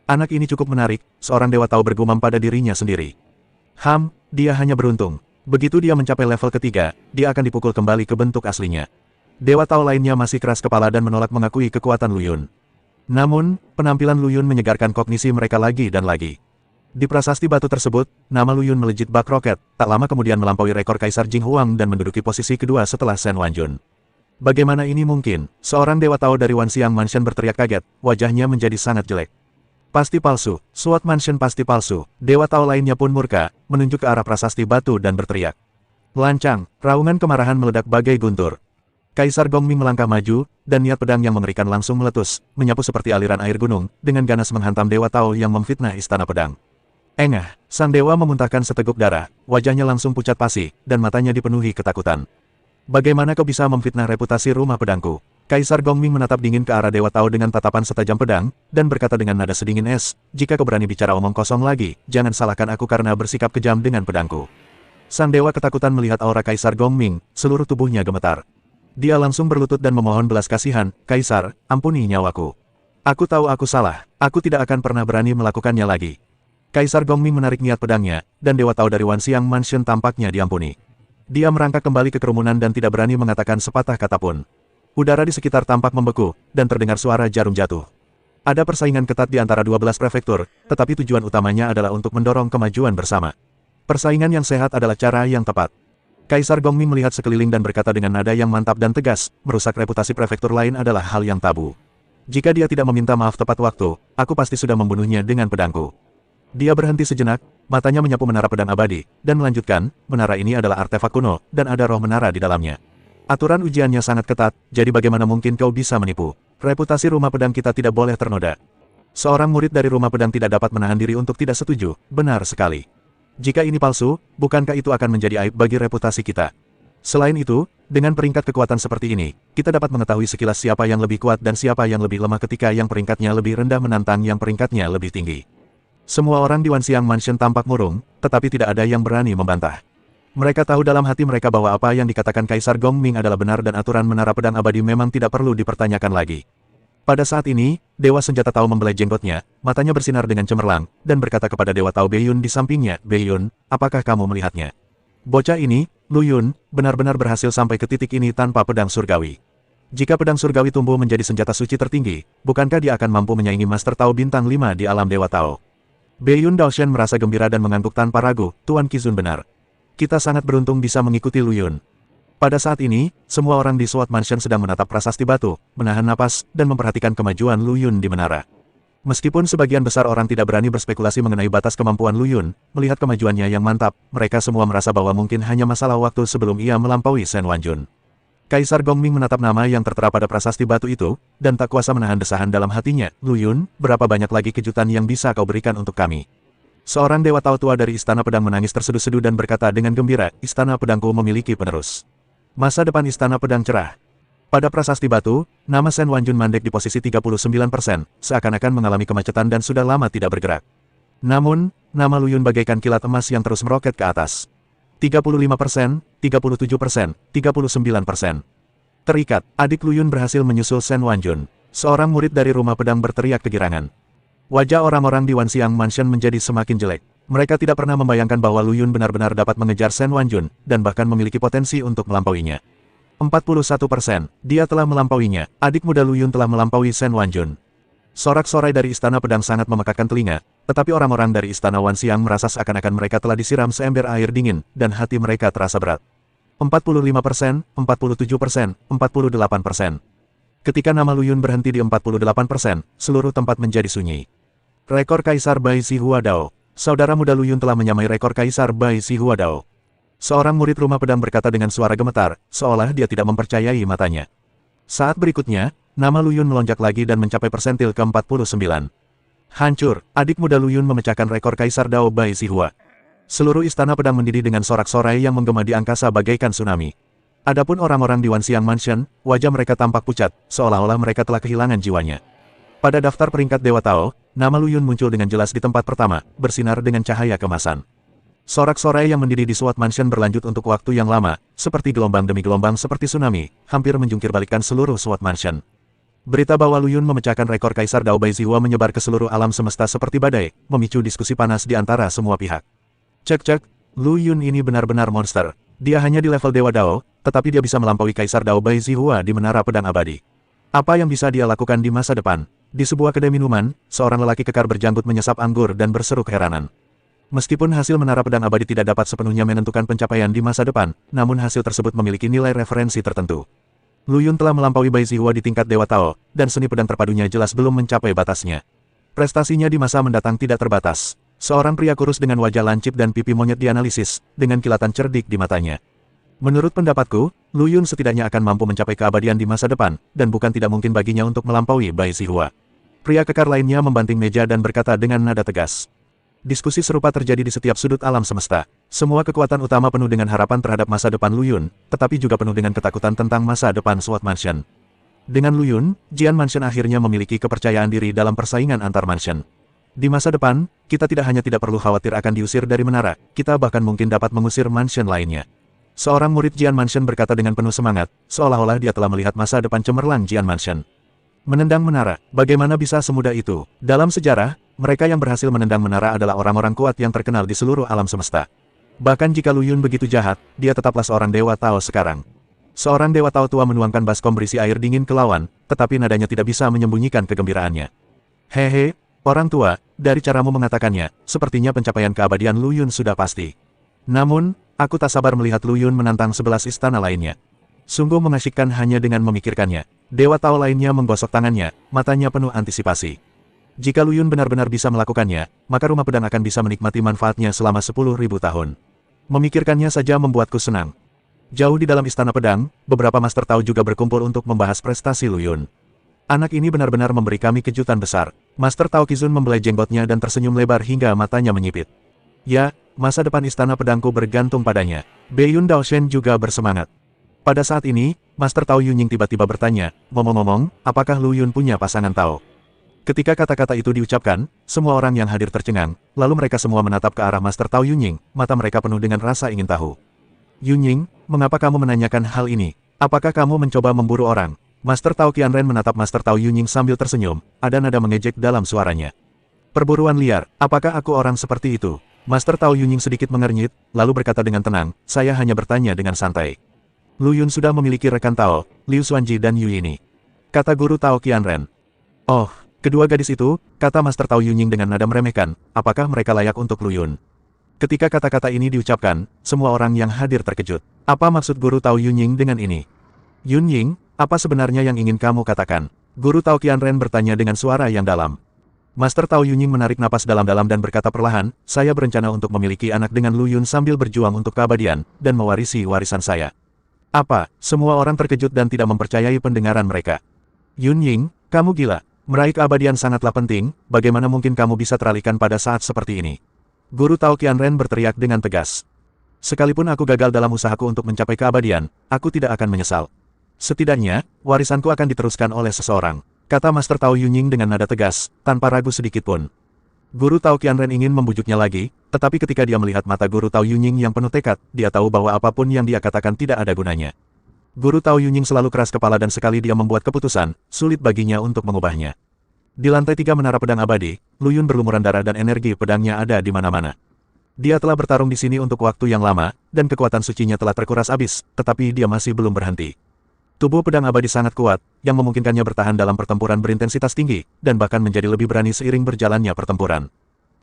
Anak ini cukup menarik, seorang dewa Tao bergumam pada dirinya sendiri. Dia hanya beruntung. Begitu dia mencapai level ketiga, dia akan dipukul kembali ke bentuk aslinya. Dewa Tao lainnya masih keras kepala dan menolak mengakui kekuatan Lu Yun. Namun, penampilan Lu Yun menyegarkan kognisi mereka lagi dan lagi. Di prasasti batu tersebut, nama Lu Yun melejit bak roket, tak lama kemudian melampaui rekor Kaisar Jing Huang dan menduduki posisi kedua setelah Shen Wanjun. Bagaimana ini mungkin? Seorang dewa Tao dari Wanxiang Mansion berteriak kaget, wajahnya menjadi sangat jelek. Pasti palsu, Sword Mansion pasti palsu. Dewa Tao lainnya pun murka, menunjuk ke arah prasasti batu dan berteriak. Lancang, raungan kemarahan meledak bagai guntur. Kaisar Gongming melangkah maju, dan niat pedang yang mengerikan langsung meletus, menyapu seperti aliran air gunung, dengan ganas menghantam dewa Tao yang memfitnah istana pedang. Engah, sang dewa memuntahkan seteguk darah, wajahnya langsung pucat pasi, dan matanya dipenuhi ketakutan. Bagaimana kau bisa memfitnah reputasi rumah pedangku? Kaisar Gongming menatap dingin ke arah dewa Tao dengan tatapan setajam pedang, dan berkata dengan nada sedingin es, jika kau berani bicara omong kosong lagi, jangan salahkan aku karena bersikap kejam dengan pedangku. Sang dewa ketakutan melihat aura Kaisar Gongming, seluruh tubuhnya gemetar. Dia langsung berlutut dan memohon belas kasihan, Kaisar, ampuni nyawaku. Aku tahu aku salah, aku tidak akan pernah berani melakukannya lagi. Kaisar Gongming menarik niat pedangnya, dan dewa Tao dari Wanxiang Mansion tampaknya diampuni. Dia merangkak kembali ke kerumunan dan tidak berani mengatakan sepatah kata pun. Udara di sekitar tampak membeku, dan terdengar suara jarum jatuh. Ada persaingan ketat di antara 12 prefektur, tetapi tujuan utamanya adalah untuk mendorong kemajuan bersama. Persaingan yang sehat adalah cara yang tepat. Kaisar Gongming melihat sekeliling dan berkata dengan nada yang mantap dan tegas, merusak reputasi prefektur lain adalah hal yang tabu. Jika dia tidak meminta maaf tepat waktu, aku pasti sudah membunuhnya dengan pedangku. Dia berhenti sejenak, matanya menyapu menara pedang abadi, dan melanjutkan, menara ini adalah artefak kuno, dan ada roh menara di dalamnya. Aturan ujiannya sangat ketat, jadi bagaimana mungkin kau bisa menipu? Reputasi rumah pedang kita tidak boleh ternoda. Seorang murid dari rumah pedang tidak dapat menahan diri untuk tidak setuju, benar sekali. Jika ini palsu, bukankah itu akan menjadi aib bagi reputasi kita? Selain itu, dengan peringkat kekuatan seperti ini, kita dapat mengetahui sekilas siapa yang lebih kuat dan siapa yang lebih lemah ketika yang peringkatnya lebih rendah menantang yang peringkatnya lebih tinggi. Semua orang di Wanxiang Mansion tampak murung, tetapi tidak ada yang berani membantah. Mereka tahu dalam hati mereka bahwa apa yang dikatakan Kaisar Gongming adalah benar dan aturan menara pedang abadi memang tidak perlu dipertanyakan lagi. Pada saat ini, Dewa Senjata Tao membelai jenggotnya, matanya bersinar dengan cemerlang, dan berkata kepada Dewa Tao Beiyun di sampingnya, Beiyun, apakah kamu melihatnya? Bocah ini, Lu Yun, benar-benar berhasil sampai ke titik ini tanpa pedang surgawi. Jika pedang surgawi tumbuh menjadi senjata suci tertinggi, bukankah dia akan mampu menyaingi Master Tao Bintang 5 di alam Dewa Tao? Beiyun Daoshen merasa gembira dan mengangguk tanpa ragu, Tuan Qizun benar. Kita sangat beruntung bisa mengikuti Lu Yun. Pada saat ini, semua orang di Sword Mansion sedang menatap prasasti batu, menahan napas, dan memperhatikan kemajuan Lu Yun di menara. Meskipun sebagian besar orang tidak berani berspekulasi mengenai batas kemampuan Lu Yun, melihat kemajuannya yang mantap, mereka semua merasa bahwa mungkin hanya masalah waktu sebelum ia melampaui Shen Wanjun. Kaisar Gongming menatap nama yang tertera pada prasasti batu itu, dan tak kuasa menahan desahan dalam hatinya, Lu Yun, berapa banyak lagi kejutan yang bisa kau berikan untuk kami? Seorang Dewa Tao tua dari Istana Pedang menangis terseduh-seduh dan berkata dengan gembira, Istana Pedangku memiliki penerus. Masa depan Istana Pedang cerah. Pada prasasti batu, nama Shen Wanjun mandek di posisi 39%, seakan-akan mengalami kemacetan dan sudah lama tidak bergerak. Namun, nama Lu Yun bagaikan kilat emas yang terus meroket ke atas. 35%, 37%, 39%. Terikat, adik Lu Yun berhasil menyusul Shen Wanjun. Seorang murid dari rumah pedang berteriak kegirangan. Wajah orang-orang di Wanxiang Mansion menjadi semakin jelek. Mereka tidak pernah membayangkan bahwa Lu Yun benar-benar dapat mengejar Shen Wanjun, dan bahkan memiliki potensi untuk melampauinya. 41%, dia telah melampauinya, adik muda Lu Yun telah melampaui Shen Wanjun. Sorak-sorai dari Istana Pedang sangat memekakkan telinga, tetapi orang-orang dari Istana Wanxiang merasa seakan-akan mereka telah disiram seember air dingin, dan hati mereka terasa berat. 45%, 47%, 48%. Ketika nama Lu Yun berhenti di 48%, seluruh tempat menjadi sunyi. Rekor Kaisar Bai Zihua Dao. Saudara muda Lu Yun telah menyamai rekor Kaisar Bai Zihua Dao. Seorang murid rumah pedang berkata dengan suara gemetar, seolah dia tidak mempercayai matanya. Saat berikutnya, nama Lu Yun melonjak lagi dan mencapai persentil ke-49. Hancur, adik muda Lu Yun memecahkan rekor Kaisar Dao Bai Zihua. Seluruh istana pedang mendidih dengan sorak-sorai yang menggema di angkasa bagaikan tsunami. Adapun orang-orang di Wanxiang Mansion, wajah mereka tampak pucat, seolah-olah mereka telah kehilangan jiwanya. Pada daftar peringkat Dewa Tao, nama Lu Yun muncul dengan jelas di tempat pertama, bersinar dengan cahaya kemasan. Sorak-sorai yang mendidih di Sword Mansion berlanjut untuk waktu yang lama, seperti gelombang demi gelombang seperti tsunami, hampir menjungkirbalikkan seluruh Sword Mansion. Berita bahwa Lu Yun memecahkan rekor Kaisar Dao Bai Zihua menyebar ke seluruh alam semesta seperti badai, memicu diskusi panas di antara semua pihak. Cek, Lu Yun ini benar-benar monster. Dia hanya di level Dewa Dao, tetapi dia bisa melampaui Kaisar Dao Bai Zihua di Menara Pedang Abadi. Apa yang bisa dia lakukan di masa depan? Di sebuah kedai minuman, seorang lelaki kekar berjanggut menyesap anggur dan berseru keheranan. Meskipun hasil Menara Pedang Abadi tidak dapat sepenuhnya menentukan pencapaian di masa depan, namun hasil tersebut memiliki nilai referensi tertentu. Lu Yun telah melampaui Bai Zihua di tingkat Dewa Tao, dan seni pedang terpadunya jelas belum mencapai batasnya. Prestasinya di masa mendatang tidak terbatas. Seorang pria kurus dengan wajah lancip dan pipi monyet dianalisis, dengan kilatan cerdik di matanya. Menurut pendapatku, Lu Yun setidaknya akan mampu mencapai keabadian di masa depan, dan bukan tidak mungkin baginya untuk melampaui Bai Zihua. Pria kekar lainnya membanting meja dan berkata dengan nada tegas. Diskusi serupa terjadi di setiap sudut alam semesta. Semua kekuatan utama penuh dengan harapan terhadap masa depan Lu Yun, tetapi juga penuh dengan ketakutan tentang masa depan Sword Mansion. Dengan Lu Yun, Jian Mansion akhirnya memiliki kepercayaan diri dalam persaingan antar mansion. Di masa depan, kita tidak hanya tidak perlu khawatir akan diusir dari menara, kita bahkan mungkin dapat mengusir mansion lainnya. Seorang murid Jian Mansion berkata dengan penuh semangat, seolah-olah dia telah melihat masa depan cemerlang Jian Mansion. Menendang menara, bagaimana bisa semudah itu? Dalam sejarah, mereka yang berhasil menendang menara adalah orang-orang kuat yang terkenal di seluruh alam semesta. Bahkan jika Lu Yun begitu jahat, dia tetaplah seorang Dewa Tao sekarang. Seorang Dewa Tao tua menuangkan baskom berisi air dingin ke lawan, tetapi nadanya tidak bisa menyembunyikan kegembiraannya. Hehe, orang tua, dari caramu mengatakannya, sepertinya pencapaian keabadian Lu Yun sudah pasti. Namun, aku tak sabar melihat Lu Yun menantang 11 istana lainnya. Sungguh mengasyikkan hanya dengan memikirkannya. Dewa Tao lainnya menggosok tangannya, matanya penuh antisipasi. Jika Lu Yun benar-benar bisa melakukannya, maka rumah pedang akan bisa menikmati manfaatnya selama 10.000 tahun. Memikirkannya saja membuatku senang. Jauh di dalam istana pedang, beberapa Master Tao juga berkumpul untuk membahas prestasi Lu Yun. Anak ini benar-benar memberi kami kejutan besar. Master Tao Qizun membelai jenggotnya dan tersenyum lebar hingga matanya menyipit. Ya, masa depan istana pedangku bergantung padanya. Beiyun Daoshen juga bersemangat. Pada saat ini, Master Tao Yunying tiba-tiba bertanya, ngomong-ngomong, apakah Lu Yun punya pasangan Tao? Ketika kata-kata itu diucapkan, semua orang yang hadir tercengang, lalu mereka semua menatap ke arah Master Tao Yunying, mata mereka penuh dengan rasa ingin tahu. Yunying, mengapa kamu menanyakan hal ini? Apakah kamu mencoba memburu orang? Master Tao Qianren menatap Master Tao Yunying sambil tersenyum, ada nada mengejek dalam suaranya. Perburuan liar, apakah aku orang seperti itu? Master Tao Yunying sedikit mengernyit, lalu berkata dengan tenang, saya hanya bertanya dengan santai. Lu Yun sudah memiliki rekan Tao, Liu Xuanji dan Yu Yini. Kata guru Tao Qianren. Oh, kedua gadis itu, kata Master Tao Yunying dengan nada meremehkan, apakah mereka layak untuk Lu Yun? Ketika kata-kata ini diucapkan, semua orang yang hadir terkejut. Apa maksud guru Tao Yunying dengan ini? Yun Ying, apa sebenarnya yang ingin kamu katakan? Guru Tao Qianren bertanya dengan suara yang dalam. Master Tao Yunying menarik napas dalam-dalam dan berkata perlahan, saya berencana untuk memiliki anak dengan Lu Yun sambil berjuang untuk keabadian, dan mewarisi warisan saya. Apa? Semua orang terkejut dan tidak mempercayai pendengaran mereka. Yun Ying, kamu gila. Meraih keabadian sangatlah penting, bagaimana mungkin kamu bisa teralihkan pada saat seperti ini? Guru Tao Qianren berteriak dengan tegas. Sekalipun aku gagal dalam usahaku untuk mencapai keabadian, aku tidak akan menyesal. Setidaknya, warisanku akan diteruskan oleh seseorang, kata Master Tao Yunying dengan nada tegas, tanpa ragu sedikitpun. Guru Tao Qianren ingin membujuknya lagi, tetapi ketika dia melihat mata Guru Tao Yunying yang penuh tekad, dia tahu bahwa apapun yang dia katakan tidak ada gunanya. Guru Tao Yunying selalu keras kepala dan sekali dia membuat keputusan, sulit baginya untuk mengubahnya. Di lantai 3 menara pedang abadi, Lu Yun berlumuran darah dan energi pedangnya ada di mana-mana. Dia telah bertarung di sini untuk waktu yang lama, dan kekuatan sucinya telah terkuras habis, tetapi dia masih belum berhenti. Tubuh pedang abadi sangat kuat, yang memungkinkannya bertahan dalam pertempuran berintensitas tinggi, dan bahkan menjadi lebih berani seiring berjalannya pertempuran.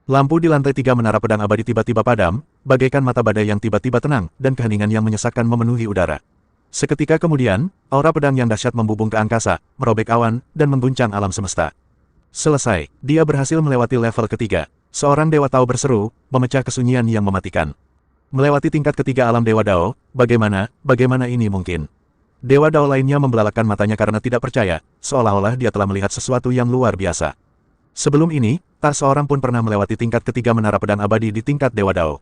Lampu di lantai 3 menara pedang abadi tiba-tiba padam, bagaikan mata badai yang tiba-tiba tenang, dan keheningan yang menyesakkan memenuhi udara. Seketika kemudian, aura pedang yang dahsyat membubung ke angkasa, merobek awan, dan mengguncang alam semesta. Selesai, dia berhasil melewati level ketiga. Seorang Dewa Tao berseru, memecah kesunyian yang mematikan. Melewati tingkat ketiga alam Dewa Dao, bagaimana ini mungkin? Dewa Dao lainnya membelalakkan matanya karena tidak percaya, seolah-olah dia telah melihat sesuatu yang luar biasa. Sebelum ini, tak seorang pun pernah melewati tingkat ketiga menara pedang abadi di tingkat Dewa Dao.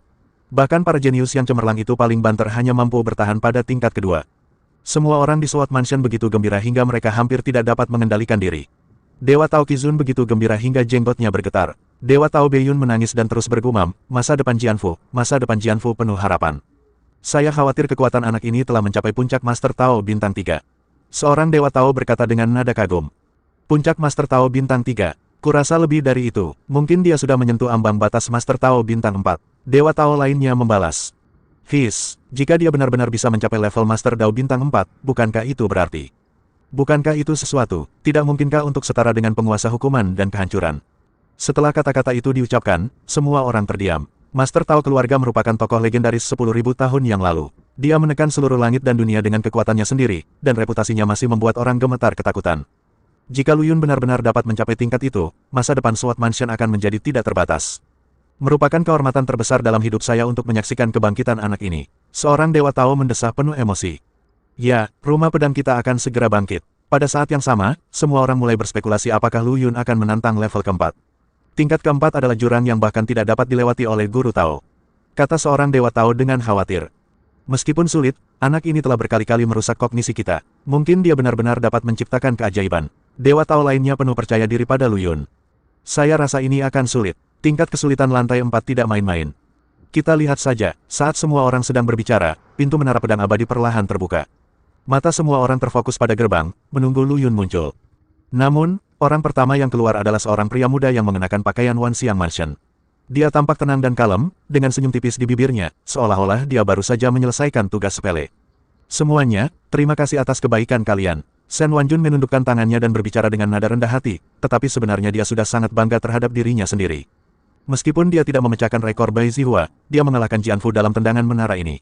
Bahkan para jenius yang cemerlang itu paling banter hanya mampu bertahan pada tingkat kedua. Semua orang di Sword Mansion begitu gembira hingga mereka hampir tidak dapat mengendalikan diri. Dewa Tao Qizun begitu gembira hingga jenggotnya bergetar. Dewa Tao Beiyun menangis dan terus bergumam, masa depan Jianfu penuh harapan. Saya khawatir kekuatan anak ini telah mencapai puncak Master Tao Bintang 3. Seorang Dewa Tao berkata dengan nada kagum. Puncak Master Tao Bintang 3. Kurasa lebih dari itu, mungkin dia sudah menyentuh ambang batas Master Tao Bintang 4. Dewa Tao lainnya membalas. Jika dia benar-benar bisa mencapai level Master Dao Bintang 4, bukankah itu berarti? Bukankah itu sesuatu, tidak mungkinkah untuk setara dengan penguasa hukuman dan kehancuran? Setelah kata-kata itu diucapkan, semua orang terdiam. Master Tao keluarga merupakan tokoh legendaris 10.000 tahun yang lalu. Dia menekan seluruh langit dan dunia dengan kekuatannya sendiri, dan reputasinya masih membuat orang gemetar ketakutan. Jika Lu Yun benar-benar dapat mencapai tingkat itu, masa depan Sword Mansion akan menjadi tidak terbatas. Merupakan kehormatan terbesar dalam hidup saya untuk menyaksikan kebangkitan anak ini. Seorang Dewa Tao mendesah penuh emosi. Ya, rumah pedang kita akan segera bangkit. Pada saat yang sama, semua orang mulai berspekulasi apakah Lu Yun akan menantang level keempat. Tingkat keempat adalah jurang yang bahkan tidak dapat dilewati oleh Guru Tao. Kata seorang Dewa Tao dengan khawatir. Meskipun sulit, anak ini telah berkali-kali merusak kognisi kita. Mungkin dia benar-benar dapat menciptakan keajaiban. Dewa Tao lainnya penuh percaya diri pada Lu Yun. Saya rasa ini akan sulit. Tingkat kesulitan lantai 4 tidak main-main. Kita lihat saja, saat semua orang sedang berbicara, pintu menara pedang abadi perlahan terbuka. Mata semua orang terfokus pada gerbang, menunggu Lu Yun muncul. Namun, orang pertama yang keluar adalah seorang pria muda yang mengenakan pakaian Wanxiang Mansion. Dia tampak tenang dan kalem, dengan senyum tipis di bibirnya, seolah-olah dia baru saja menyelesaikan tugas sepele. Semuanya, terima kasih atas kebaikan kalian. Shen Wanjun menundukkan tangannya dan berbicara dengan nada rendah hati, tetapi sebenarnya dia sudah sangat bangga terhadap dirinya sendiri. Meskipun dia tidak memecahkan rekor Bai Zihua, dia mengalahkan Jianfu dalam tendangan menara ini.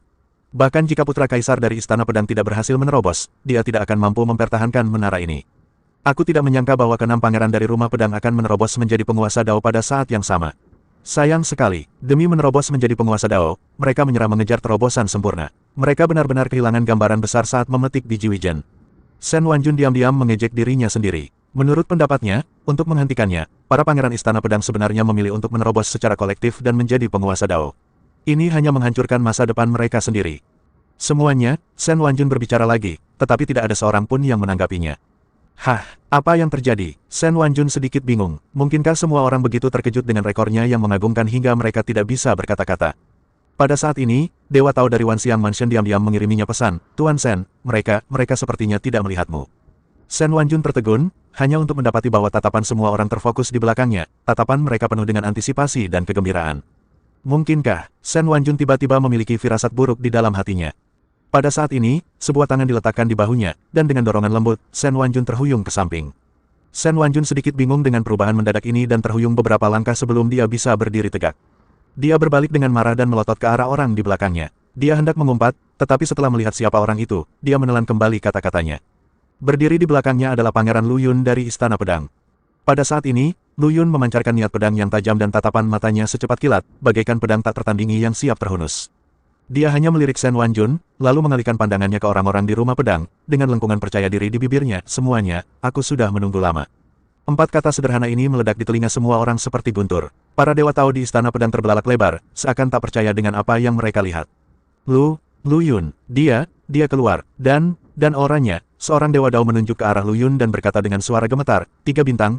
Bahkan jika putra kaisar dari Istana Pedang tidak berhasil menerobos, dia tidak akan mampu mempertahankan menara ini. Aku tidak menyangka bahwa keenam pangeran dari rumah pedang akan menerobos menjadi penguasa Dao pada saat yang sama. Sayang sekali, demi menerobos menjadi penguasa Dao, mereka menyerah mengejar terobosan sempurna. Mereka benar-benar kehilangan gambaran besar saat memetik biji wijen. Shen Wanjun diam-diam mengejek dirinya sendiri. Menurut pendapatnya, untuk menghentikannya, para pangeran Istana Pedang sebenarnya memilih untuk menerobos secara kolektif dan menjadi penguasa Dao. Ini hanya menghancurkan masa depan mereka sendiri. Semuanya, Shen Wanjun berbicara lagi, tetapi tidak ada seorang pun yang menanggapinya. Hah, apa yang terjadi? Shen Wanjun sedikit bingung. Mungkinkah semua orang begitu terkejut dengan rekornya yang mengagumkan hingga mereka tidak bisa berkata-kata? Pada saat ini, Dewa Tao dari Wanxiang Mansion diam-diam mengiriminya pesan, Tuan Shen, mereka sepertinya tidak melihatmu. Shen Wanjun tertegun, hanya untuk mendapati bahwa tatapan semua orang terfokus di belakangnya, tatapan mereka penuh dengan antisipasi dan kegembiraan. Mungkinkah Shen Wanjun tiba-tiba memiliki firasat buruk di dalam hatinya? Pada saat ini, sebuah tangan diletakkan di bahunya, dan dengan dorongan lembut, Shen Wanjun terhuyung ke samping. Shen Wanjun sedikit bingung dengan perubahan mendadak ini dan terhuyung beberapa langkah sebelum dia bisa berdiri tegak. Dia berbalik dengan marah dan melotot ke arah orang di belakangnya. Dia hendak mengumpat, tetapi setelah melihat siapa orang itu, dia menelan kembali kata-katanya. Berdiri di belakangnya adalah Pangeran Lu Yun dari Istana Pedang. Pada saat ini, Lu Yun memancarkan niat pedang yang tajam dan tatapan matanya secepat kilat, bagaikan pedang tak tertandingi yang siap terhunus. Dia hanya melirik Shen Wanjun, lalu mengalihkan pandangannya ke orang-orang di rumah pedang, dengan lengkungan percaya diri di bibirnya, semuanya, aku sudah menunggu lama. 4 kata sederhana ini meledak di telinga semua orang seperti guntur. Para dewa Tao di Istana Pedang terbelalak lebar, seakan tak percaya dengan apa yang mereka lihat. Lu Yun, dia keluar, dan orangnya, seorang dewa Dao menunjuk ke arah Lu Yun dan berkata dengan suara gemetar, 3 bintang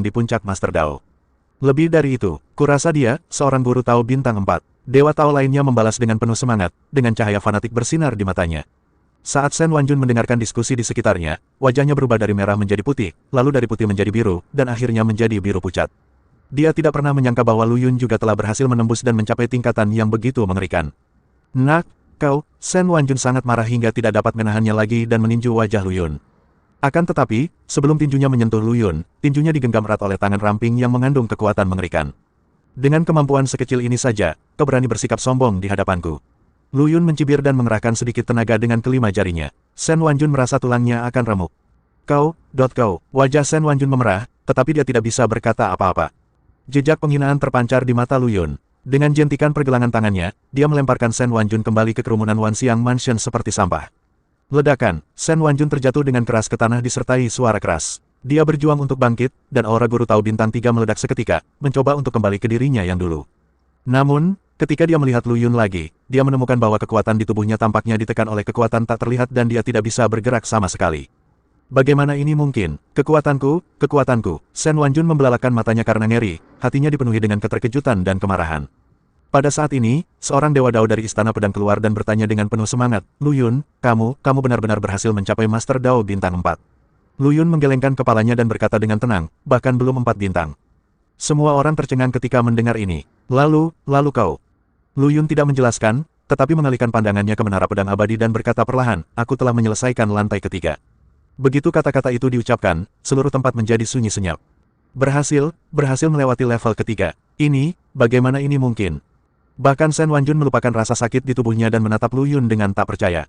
di puncak Master Dao. Lebih dari itu, kurasa dia, seorang guru Tao bintang 4. Dewa Tao lainnya membalas dengan penuh semangat, dengan cahaya fanatik bersinar di matanya. Saat Shen Wanjun mendengarkan diskusi di sekitarnya, wajahnya berubah dari merah menjadi putih, lalu dari putih menjadi biru, dan akhirnya menjadi biru pucat. Dia tidak pernah menyangka bahwa Lu Yun juga telah berhasil menembus dan mencapai tingkatan yang begitu mengerikan. Nak, kau, Shen Wanjun sangat marah hingga tidak dapat menahannya lagi dan meninju wajah Lu Yun. Akan tetapi, sebelum tinjunya menyentuh Lu Yun, tinjunya digenggam erat oleh tangan ramping yang mengandung kekuatan mengerikan. Dengan kemampuan sekecil ini saja, kau berani bersikap sombong di hadapanku. Lu Yun mencibir dan mengerahkan sedikit tenaga dengan kelima jarinya. Shen Wanjun merasa tulangnya akan remuk. Kau. Wajah Shen Wanjun memerah, tetapi dia tidak bisa berkata apa-apa. Jejak penghinaan terpancar di mata Lu Yun. Dengan jentikan pergelangan tangannya, dia melemparkan Shen Wanjun kembali ke kerumunan Wanxiang Mansion seperti sampah. Ledakan, Shen Wanjun terjatuh dengan keras ke tanah disertai suara keras. Dia berjuang untuk bangkit, dan aura guru Tao bintang 3 meledak seketika, mencoba untuk kembali ke dirinya yang dulu. Namun, ketika dia melihat Lu Yun lagi, dia menemukan bahwa kekuatan di tubuhnya tampaknya ditekan oleh kekuatan tak terlihat dan dia tidak bisa bergerak sama sekali. Bagaimana ini mungkin? Kekuatanku. Shen Wanjun membelalakan matanya karena ngeri, hatinya dipenuhi dengan keterkejutan dan kemarahan. Pada saat ini, seorang dewa Dao dari Istana Pedang keluar dan bertanya dengan penuh semangat, Lu Yun, kamu benar-benar berhasil mencapai Master Dao bintang 4. Lu Yun menggelengkan kepalanya dan berkata dengan tenang, bahkan belum 4 bintang. Semua orang tercengang ketika mendengar ini. Lalu kau. Lu Yun tidak menjelaskan, tetapi mengalihkan pandangannya ke Menara Pedang Abadi dan berkata perlahan, aku telah menyelesaikan lantai ketiga. Begitu kata-kata itu diucapkan, seluruh tempat menjadi sunyi senyap. Berhasil melewati level ketiga. Ini, bagaimana ini mungkin? Bahkan Shen Wanjun melupakan rasa sakit di tubuhnya dan menatap Lu Yun dengan tak percaya.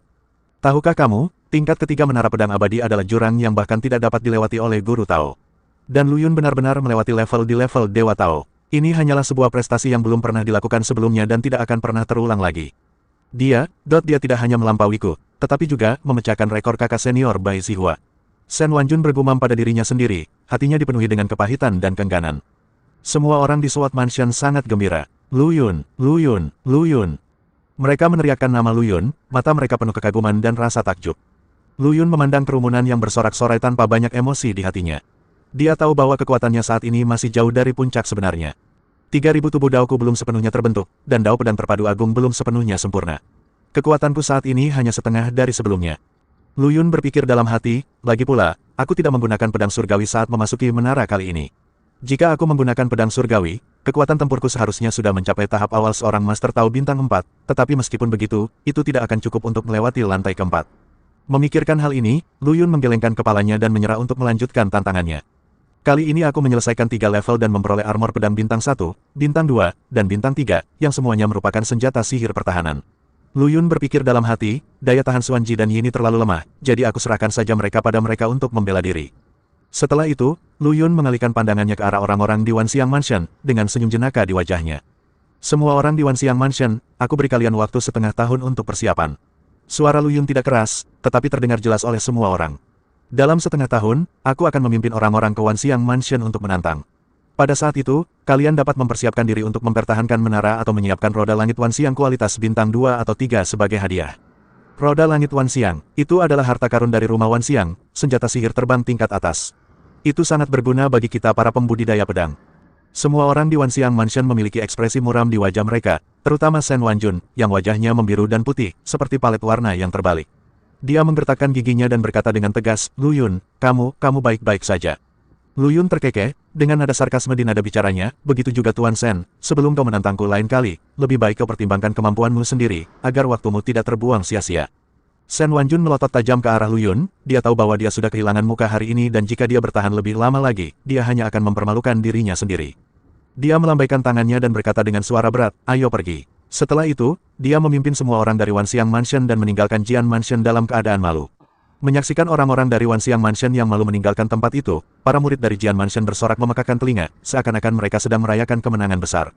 Tahukah kamu, tingkat ketiga Menara Pedang Abadi adalah jurang yang bahkan tidak dapat dilewati oleh guru Tao. Dan Lu Yun benar-benar melewati level di level Dewa Tao. Ini hanyalah sebuah prestasi yang belum pernah dilakukan sebelumnya dan tidak akan pernah terulang lagi. Dia tidak hanya melampauiku, tetapi juga memecahkan rekor kakak senior Bai Zihua. Shen Wanjun bergumam pada dirinya sendiri, hatinya dipenuhi dengan kepahitan dan keengganan. Semua orang di Sword Mansion sangat gembira. Lu Yun. Mereka meneriakkan nama Lu Yun, mata mereka penuh kekaguman dan rasa takjub. Lu Yun memandang kerumunan yang bersorak-sorai tanpa banyak emosi di hatinya. Dia tahu bahwa kekuatannya saat ini masih jauh dari puncak sebenarnya. 3.000 tubuh Daoku belum sepenuhnya terbentuk, dan Dao Pedang Terpadu Agung belum sepenuhnya sempurna. Kekuatanku saat ini hanya setengah dari sebelumnya. Lu Yun berpikir dalam hati, lagi pula, aku tidak menggunakan pedang surgawi saat memasuki menara kali ini. Jika aku menggunakan pedang surgawi, kekuatan tempurku seharusnya sudah mencapai tahap awal seorang Master Tao bintang 4, tetapi meskipun begitu, itu tidak akan cukup untuk melewati lantai keempat. Memikirkan hal ini, Lu Yun menggelengkan kepalanya dan menyerah untuk melanjutkan tantangannya. Kali ini aku menyelesaikan 3 level dan memperoleh armor pedang bintang 1, bintang 2, dan bintang 3, yang semuanya merupakan senjata sihir pertahanan. Lu Yun berpikir dalam hati, daya tahan Xuan Ji dan Yini terlalu lemah, jadi aku serahkan saja mereka pada mereka untuk membela diri. Setelah itu, Lu Yun mengalihkan pandangannya ke arah orang-orang di Wanxiang Mansion, dengan senyum jenaka di wajahnya. Semua orang di Wanxiang Mansion, aku beri kalian waktu setengah tahun untuk persiapan. Suara Lu Yun tidak keras, tetapi terdengar jelas oleh semua orang. Dalam setengah tahun, aku akan memimpin orang-orang ke Wanxiang Mansion untuk menantang. Pada saat itu, kalian dapat mempersiapkan diri untuk mempertahankan menara atau menyiapkan roda langit Wanxiang kualitas bintang 2 atau 3 sebagai hadiah. Roda langit Wanxiang, itu adalah harta karun dari rumah Wanxiang, senjata sihir terbang tingkat atas. Itu sangat berguna bagi kita para pembudidaya pedang. Semua orang di Wanxiang Mansion memiliki ekspresi muram di wajah mereka, terutama Shen Wanjun, yang wajahnya membiru dan putih, seperti palet warna yang terbalik. Dia menggertakkan giginya dan berkata dengan tegas, Lu Yun, kamu baik-baik saja. Lu Yun terkekeh, dengan nada sarkasme di nada bicaranya, begitu juga Tuan Shen, sebelum kau menantangku lain kali, lebih baik kau pertimbangkan kemampuanmu sendiri, agar waktumu tidak terbuang sia-sia. Shen Wanjun melotot tajam ke arah Lu Yun, dia tahu bahwa dia sudah kehilangan muka hari ini dan jika dia bertahan lebih lama lagi, dia hanya akan mempermalukan dirinya sendiri. Dia melambaikan tangannya dan berkata dengan suara berat, ayo pergi. Setelah itu, dia memimpin semua orang dari Wanxiang Mansion dan meninggalkan Jian Mansion dalam keadaan malu. Menyaksikan orang-orang dari Wanxiang Mansion yang malu meninggalkan tempat itu, para murid dari Jian Mansion bersorak memekakkan telinga, seakan-akan mereka sedang merayakan kemenangan besar.